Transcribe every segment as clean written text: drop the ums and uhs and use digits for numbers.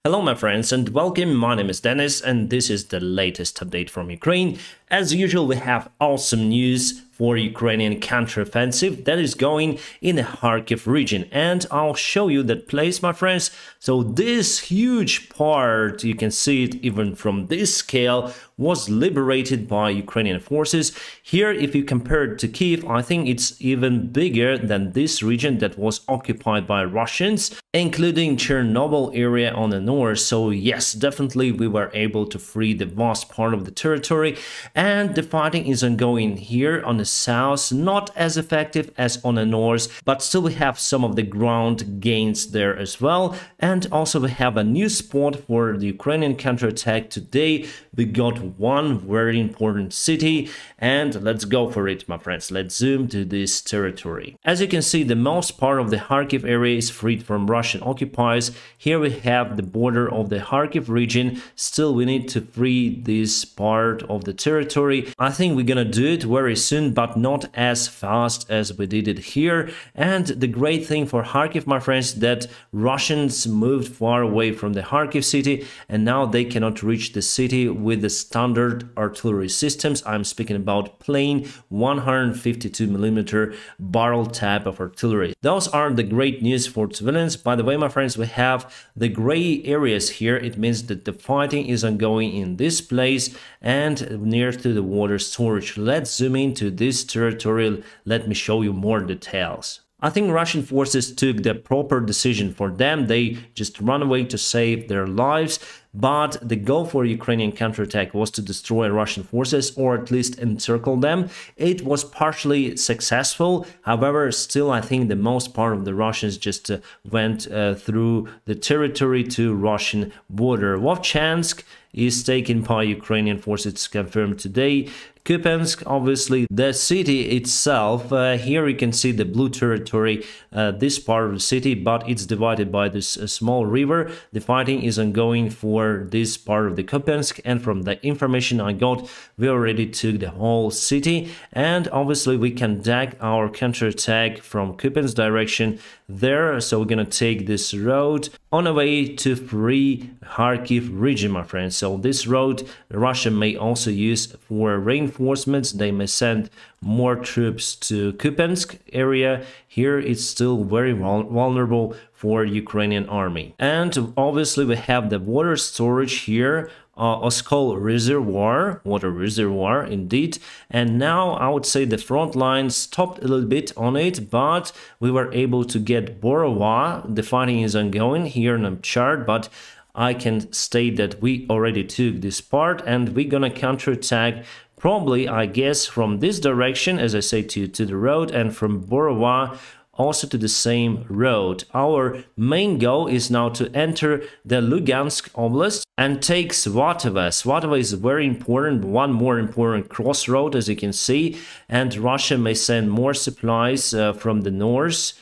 Hello my friends and welcome, my name is Dennis and this is the latest update from Ukraine. As usual, we have awesome news for Ukrainian counteroffensive that is going in the Kharkiv region, and I'll show you that place, my friends. So this huge part, you can see it even from this scale, was liberated by Ukrainian forces. Here, if you compare it to Kiev, I think it's even bigger than this region that was occupied by Russians, including Chernobyl area on the north. So yes, definitely we were able to free the vast part of the territory, and the fighting is ongoing here on the south, not as effective as on the north, but still we have some of the ground gains there as well. And also we have a new spot for the Ukrainian counterattack. Today we got one very important city, and let's go for it, my friends. Let's zoom to this territory. As you can see, the most part of the Kharkiv area is freed from Russian occupiers. Here we have the border of the Kharkiv region. Still we need to free this part of the territory. I think we're gonna do it very soon, but not as fast as we did it here. And the great thing for Kharkiv, my friends, that Russians moved far away from the Kharkiv city, and now they cannot reach the city with the standard artillery systems. I'm speaking about plain 152mm barrel type of artillery. Those are the great news for civilians. By the way, my friends, we have the gray areas here. It means that the fighting is ongoing in this place and near to the water storage. Let's zoom into this territory. Let me show you more details. I think Russian forces took the proper decision for them. They just run away to save their lives. But the goal for Ukrainian counterattack was to destroy Russian forces, or at least encircle them. It was partially successful. However, still I think the most part of the Russians just went through the territory to Russian border. Vovchansk is taken by Ukrainian forces, confirmed today. Kupiansk, obviously the city itself, here you can see the blue territory, this part of the city, but it's divided by this small river. The fighting is ongoing for this part of the Kupiansk, and from the information I got, we already took the whole city, and obviously we conduct our counterattack from Kupiansk direction there. So we're gonna take this road on a way to free Kharkiv region, my friends. So this road Russia may also use for reinforcements. They may send more troops to Kupiansk area. Here it's still very vulnerable for Ukrainian army. And obviously we have the water storage here, Oskol reservoir, water reservoir indeed. And now I would say the front line stopped a little bit on it, but we were able to get Borova. The fighting is ongoing here in the chart, but I can state that we already took this part, and we're gonna counterattack probably, I guess, from this direction, as I say, to the road, and from Borova also to the same road. Our main goal is now to enter the Lugansk Oblast and take Svatova. Svatova is very important, one more important crossroad, as you can see, and Russia may send more supplies from the north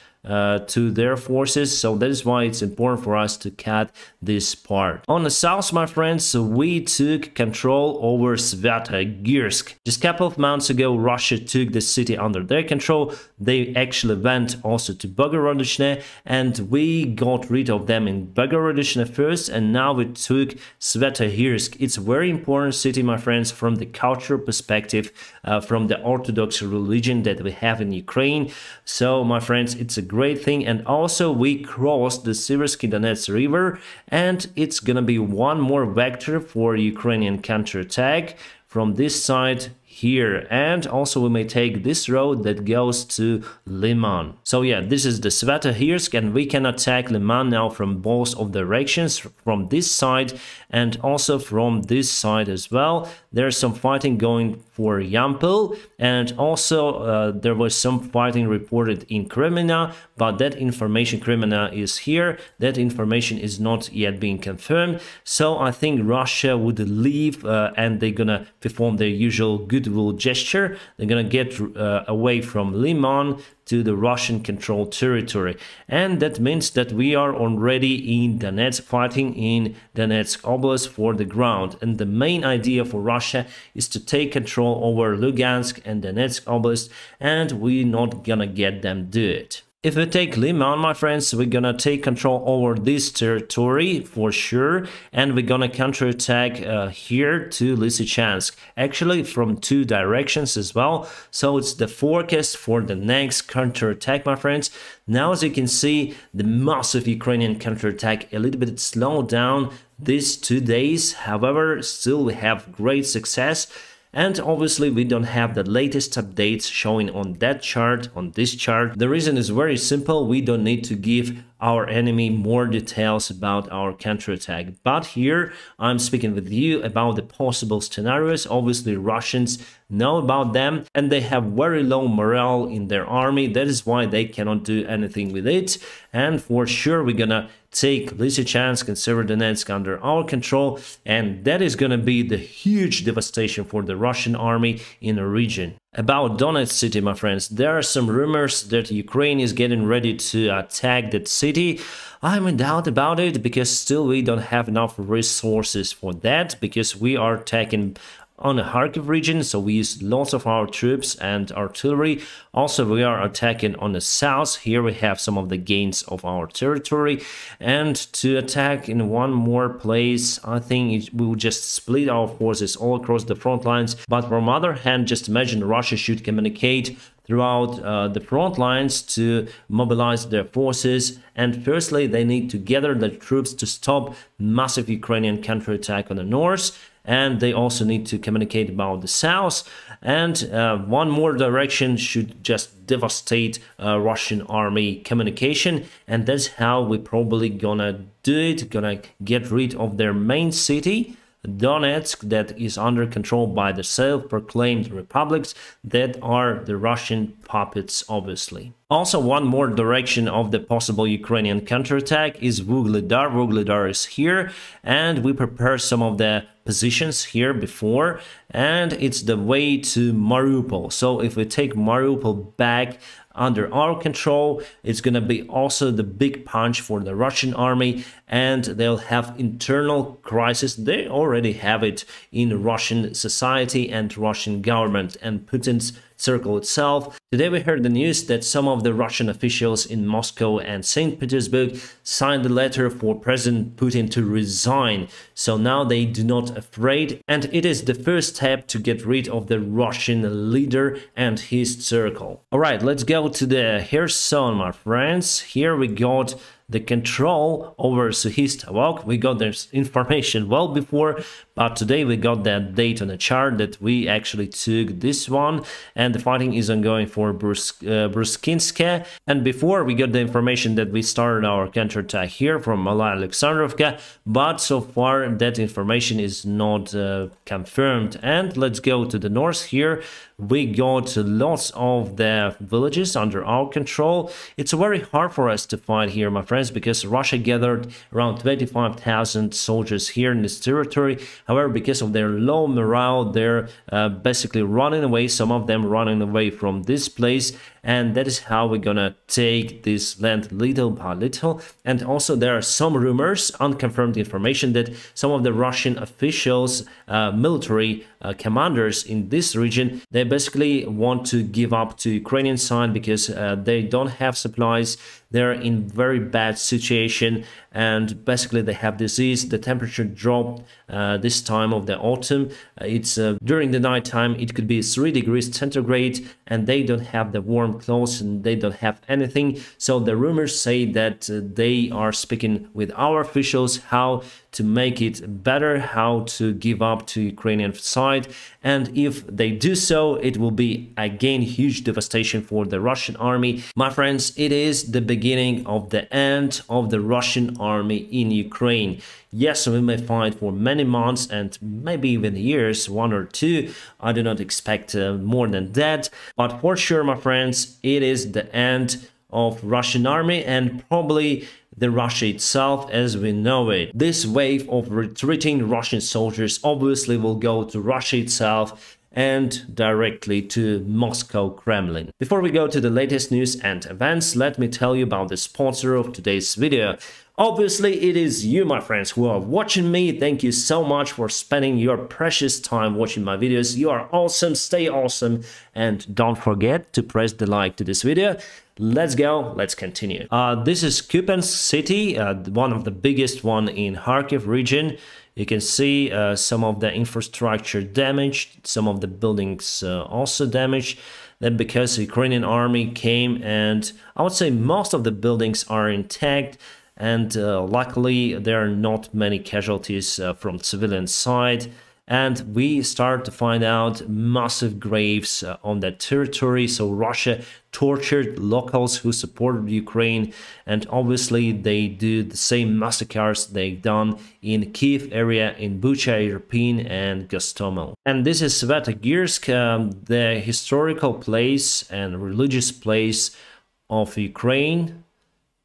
to their forces, so that is why it's important for us to cut this part. On the south, my friends, we took control over Svyatogirsk. Just a couple of months ago, Russia took the city under their control. They actually went also to Bogorodishne, and we got rid of them in Bogorodishne first, and now we took Svyatogirsk. It's a very important city, my friends, from the cultural perspective, from the Orthodox religion that we have in Ukraine. So, my friends, it's a great thing. And also we crossed the Siversky Donetsk river, and it's gonna be one more vector for Ukrainian counterattack from this side here. And also we may take this road that goes to Liman. So yeah, this is the Svyatogirsk, and we can attack Liman now from both of directions, from this side and also from this side as well. There's some fighting going for Yampil, and also there was some fighting reported in Crimea, but that information, Crimea is here, that information is not yet being confirmed. So I think Russia would leave and they're gonna perform their usual goodwill gesture. They're gonna get away from Liman to the Russian-controlled territory. And that means that we are already in Donetsk, fighting in Donetsk Oblast for the ground. And the main idea for Russia is to take control over Lugansk and Donetsk Oblast, and we're not gonna get them do it. If we take Liman, my friends, we're gonna take control over this territory for sure, and we're gonna counterattack here to Lysychansk, actually from two directions as well. So it's the forecast for the next counterattack, my friends. Now, as you can see, the massive Ukrainian counterattack a little bit slowed down these 2 days. However, still we have great success. And obviously we don't have the latest updates showing on that chart, on this chart. The reason is very simple. We don't need to give our enemy more details about our counterattack. But here I'm speaking with you about the possible scenarios. Obviously Russians know about them and they have very low morale in their army. That is why they cannot do anything with it. And for sure we're gonna take Lysychansk and Severodonetsk under our control, and that is gonna be the huge devastation for the Russian army in the region. About Donetsk city, my friends, there are some rumors that Ukraine is getting ready to attack that city. I'm in doubt about it because still we don't have enough resources for that, because we are attacking on the Kharkiv region, so we use lots of our troops and artillery. Also, we are attacking on the south. Here we have some of the gains of our territory. And to attack in one more place, I think we will just split our forces all across the front lines. But from the other hand, just imagine Russia should communicate throughout the front lines to mobilize their forces. And firstly, they need to gather the troops to stop massive Ukrainian counterattack on the north. And they also need to communicate about the south. And one more direction should just devastate Russian army communication. And that's how we probably gonna do it, gonna get rid of their main city, Donetsk, that is under control by the self-proclaimed republics that are the Russian puppets, obviously. Also, one more direction of the possible Ukrainian counterattack is Vuhledar. Vuhledar is here, and we prepare some of the positions here before, and it's the way to Mariupol. So if we take Mariupol back under our control, it's gonna be also the big punch for the Russian army, and they'll have internal crisis. They already have it in Russian society and Russian government and Putin's circle itself. Today we heard the news that some of the Russian officials in Moscow and St. Petersburg signed a letter for President Putin to resign. So now they do not afraid, and it is the first step to get rid of the Russian leader and his circle. All right, let's go to the Kherson, my friends. Here we got the control over Sukhistavok. We got this information well before, but today we got that date on the chart that we actually took this one, and the fighting is ongoing for Bruskinske. And before we got the information that we started our counterattack here from Malaya Alexandrovka, but so far that information is not confirmed. And let's go to the north here. We got lots of the villages under our control. It's very hard for us to fight here, my friends, because Russia gathered around 25,000 soldiers here in this territory. However, because of their low morale, they're basically running away, some of them running away from this place. And that is how we're gonna take this land little by little. And also there are some rumors, unconfirmed information, that some of the Russian officials, military commanders in this region, they basically want to give up to Ukrainian side because they don't have supplies. They're in very bad situation, and basically they have disease. The temperature dropped this time of the autumn. It's during the night time, it could be 3 degrees centigrade, and they don't have the warm clothes and they don't have anything. So the rumors say that they are speaking with our officials how to make it better, how to give up to Ukrainian side. And if they do so, it will be again huge devastation for the Russian army. My friends, it is the beginning of the end of the Russian army in Ukraine. Yes, we may fight for many months and maybe even years, 1 or 2. I do not expect more than that. But for sure, my friends, it is the end of Russian army and probably the Russia itself as we know it. This wave of retreating Russian soldiers obviously will go to Russia itself and directly to Moscow Kremlin. Before we go to the latest news and events, let me tell you about the sponsor of today's video. Obviously, it is you, my friends, who are watching me. Thank you so much for spending your precious time watching my videos. You are awesome, stay awesome, and don't forget to press the like to this video. Let's go, let's continue. This is Kupiansk city, one of the biggest one in Kharkiv region. You can see some of the infrastructure damaged, some of the buildings also damaged. Then because the Ukrainian army came, and I would say most of the buildings are intact. And luckily, there are not many casualties from civilian side. And we start to find out massive graves on that territory. So Russia tortured locals who supported Ukraine. And obviously, they do the same massacres they've done in Kiev area, in Bucha, Irpin, and Gostomel. And this is Svetogorsk, the historical place and religious place of Ukraine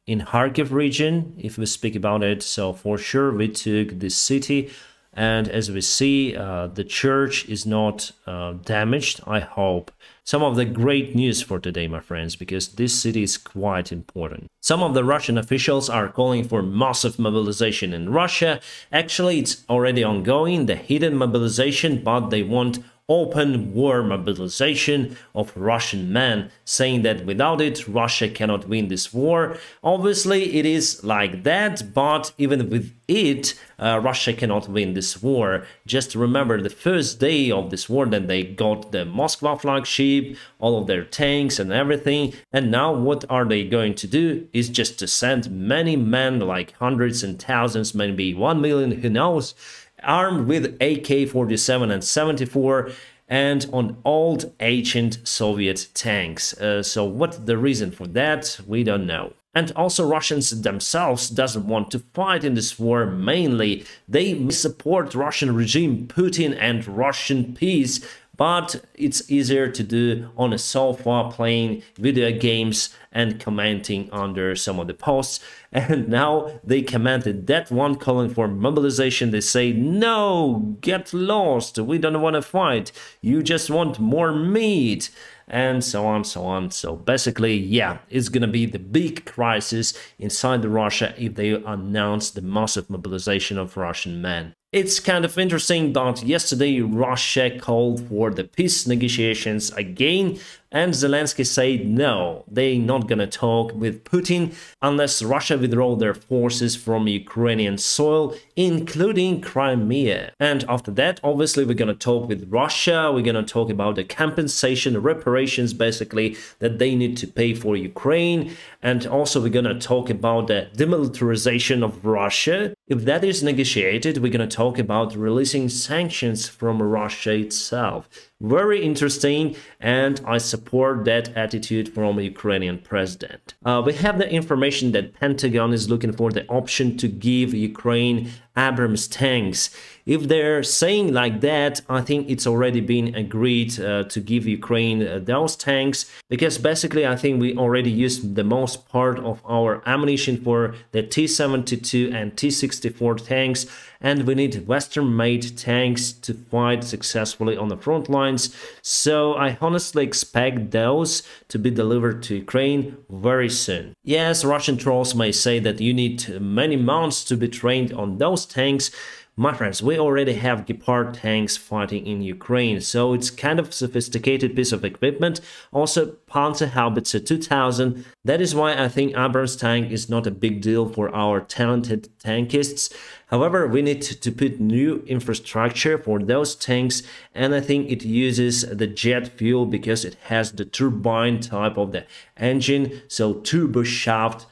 in Kharkiv region, if we speak about it. So for sure we took this city, and as we see, the church is not damaged, I hope. Some of the great news for today, my friends, because this city is quite important. Some of the Russian officials are calling for massive mobilization in Russia. Actually, it's already ongoing, the hidden mobilization, but they want open war mobilization of Russian men, saying that without it, Russia cannot win this war. Obviously, it is like that, but even with it, Russia cannot win this war. Just remember the first day of this war, then they got the Moskva flagship, all of their tanks and everything. And now what are they going to do is just to send many men, like hundreds and thousands, maybe 1 million, who knows, armed with AK-47 and 74 and on old ancient Soviet tanks. So what's the reason for that? We don't know. And also Russians themselves doesn't want to fight in this war. Mainly, they support Russian regime, Putin, and Russian peace. But it's easier to do on a sofa, playing video games and commenting under some of the posts. And now they commented that one calling for mobilization. They say, no, get lost. We don't want to fight. You just want more meat. And so on, so on. So basically, yeah, it's gonna be the big crisis inside the Russia if they announce the massive mobilization of Russian men. It's kind of interesting that yesterday Russia called for the peace negotiations again, and Zelensky said no, they're not gonna talk with Putin unless Russia withdraw their forces from Ukrainian soil, including Crimea. And after that, obviously, we're gonna talk with Russia, we're gonna talk about the compensation, reparations, basically, that they need to pay for Ukraine, and also we're gonna talk about the demilitarization of Russia. If that is negotiated, we're gonna talk about releasing sanctions from Russia itself. Very interesting, and I support that attitude from the Ukrainian president. We have the information that Pentagon is looking for the option to give Ukraine Abrams tanks. If they're saying like that, I think it's already been agreed to give Ukraine those tanks, because basically I think we already used the most part of our ammunition for the T-72 and T-64 tanks, and we need Western-made tanks to fight successfully on the front lines. So I honestly expect those to be delivered to Ukraine very soon. Yes, Russian trolls may say that you need many months to be trained on those tanks. My friends, we already have Gepard tanks fighting in Ukraine, so it's kind of sophisticated piece of equipment. Also, Panzerhaubitze 2000. That is why I think Abrams tank is not a big deal for our talented tankists. However, we need to put new infrastructure for those tanks, and I think it uses the jet fuel because it has the turbine type of the engine, so turbo shaft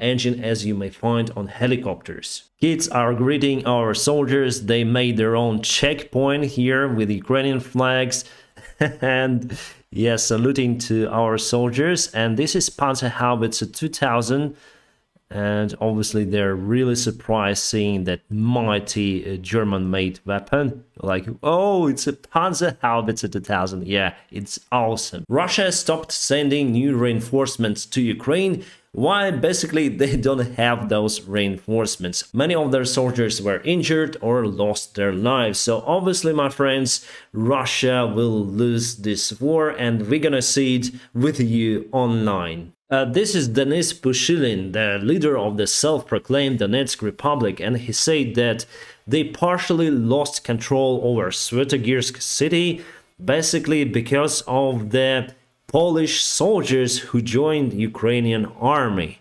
engine, as you may find on helicopters. Kids are greeting our soldiers. They made their own checkpoint here with Ukrainian flags and yes, saluting to our soldiers. And this is Panzerhaubitze 2000. And obviously they're really surprised seeing that mighty German-made weapon. Like, oh, it's a Panzerhaubitze 2000. Yeah, it's awesome. Russia stopped sending new reinforcements to Ukraine. Why? Basically, they don't have those reinforcements. Many of their soldiers were injured or lost their lives. So obviously, my friends, Russia will lose this war, and we're gonna see it with you online. This is Denis Pushilin, the leader of the self-proclaimed Donetsk Republic, and he said that they partially lost control over Svetogorsk city, basically because of the Polish soldiers who joined Ukrainian army.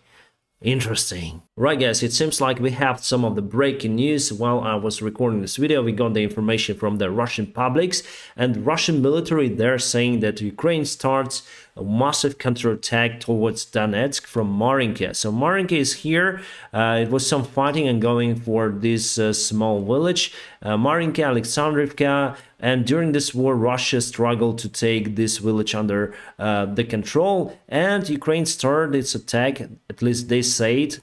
Interesting. Right, guys, it seems like we have some of the breaking news. While I was recording this video, we got the information from the Russian publics, and Russian military, they're saying that Ukraine starts a massive counterattack towards Donetsk from Marinka. So Marinka is here. It was some fighting ongoing for this small village, Marinka, Alexandrivka, and during this war, Russia struggled to take this village under the control, and Ukraine started its attack, at least they say it,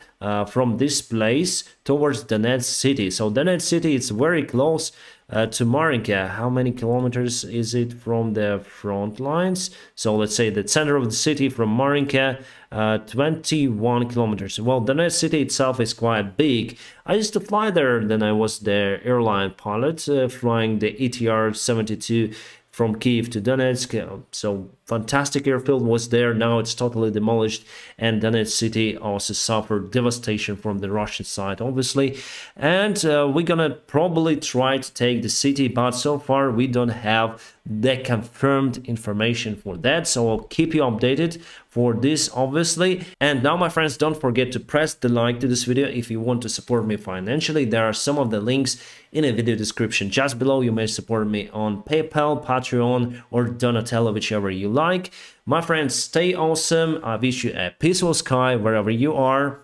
from this place towards Donetsk city. So Donetsk city is very close to Marinka. How many kilometers is it from the front lines? So let's say the center of the city from Marinka, 21 kilometers. Well, Donetsk city itself is quite big. I used to fly there, then I was the airline pilot, flying the ETR 72 from Kiev to Donetsk. So fantastic airfield was there. Now it's totally demolished, and Donetsk city also suffered devastation from the Russian side, obviously. And we're gonna probably try to take the city, but so far we don't have the confirmed information for that. So I'll keep you updated for this, obviously. And now, my friends, don't forget to press the like to this video if you want to support me financially. There are some of the links in a video description just below. You may support me on PayPal, Patreon, or Donatello, whichever you like. My friends, stay awesome. I wish you a peaceful sky wherever you are.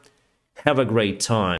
Have a great time.